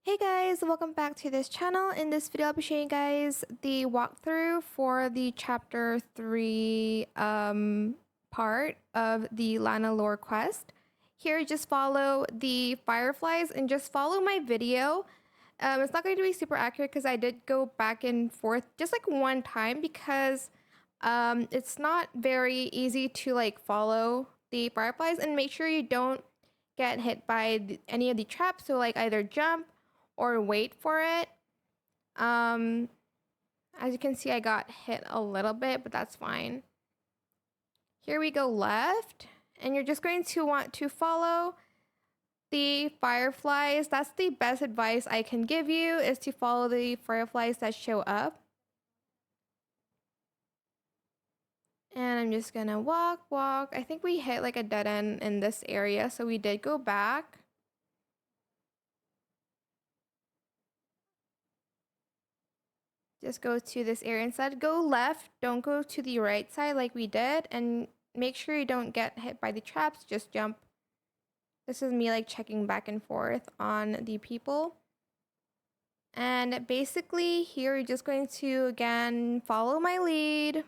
Hey guys, welcome back to this channel. In this video, I'll be showing you guys the walkthrough for the chapter 3 part of the Lana lore quest. Here, just follow the fireflies and just follow my video. It's not going to be super accurate because I did go back and forth just like one time because it's not very easy to like follow the fireflies, and make sure you don't get hit by any of the traps. So like either jump or wait for it. As you can see, I got hit a little bit, but that's fine. Here we go left, and you're just going to want to follow the fireflies. That's the best advice I can give you, is to follow the fireflies that show up. And I'm just gonna walk. I think we hit like a dead end in this area, so we did go back. Just go to this area instead. Go left, don't go to the right side like we did, and make sure you don't get hit by the traps. Just jump. This is me like checking back and forth on the people. And basically here you're just going to again follow my lead.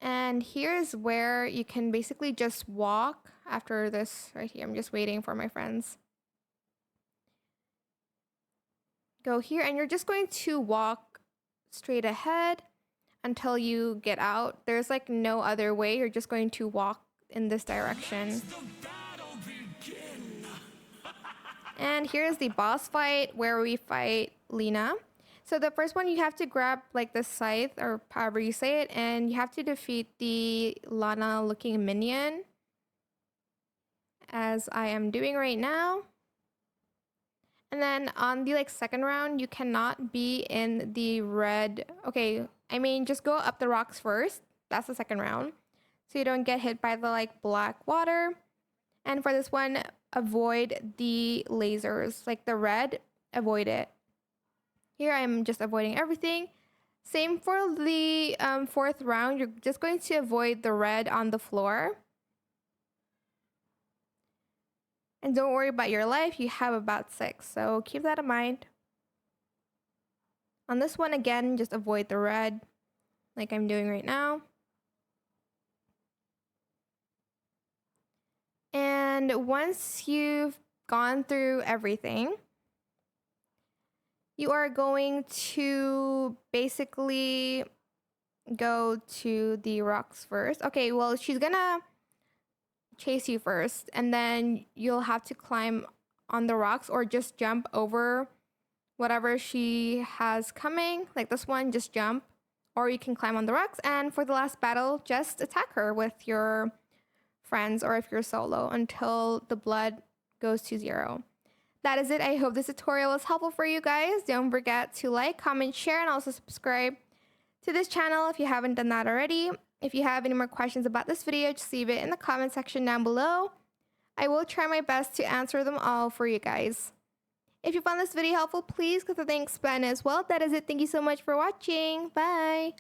And here's where you can basically just walk after this right here. I'm just waiting for my friends. Go here, and you're just going to walk straight ahead until you get out. There's like no other way. You're just going to walk in this direction. And here's the boss fight where we fight Lena. So the first one, you have to grab like the scythe, or however you say it, and you have to defeat the Lana looking minion, as I am doing right now. And then on the like second round, you cannot be in the red. Okay, I mean, just go up the rocks first. That's the second round, so you don't get hit by the like black water. And for this one, avoid the lasers, like the red, avoid it. Here I'm just avoiding everything. Same for the fourth round. You're just going to avoid the red on the floor. And don't worry about your life, you have about 6, so keep that in mind. On this one, again, just avoid the red, like I'm doing right now. And once you've gone through everything, you are going to basically go to the rocks first. Okay, well, she's gonna chase you first, and then you'll have to climb on the rocks or just jump over whatever she has coming. Like this one, just jump, or you can climb on the rocks. And for the last battle, just attack her with your friends, or if you're solo, until the blood goes to 0. That is it. I hope this tutorial was helpful for you guys. Don't forget to like, comment, share, and also subscribe to this channel if you haven't done that already. If you have any more questions about this video, just leave it in the comment section down below. I will try my best to answer them all for you guys. If you found this video helpful, please click the thanks button as well. That is it. Thank you so much for watching. Bye.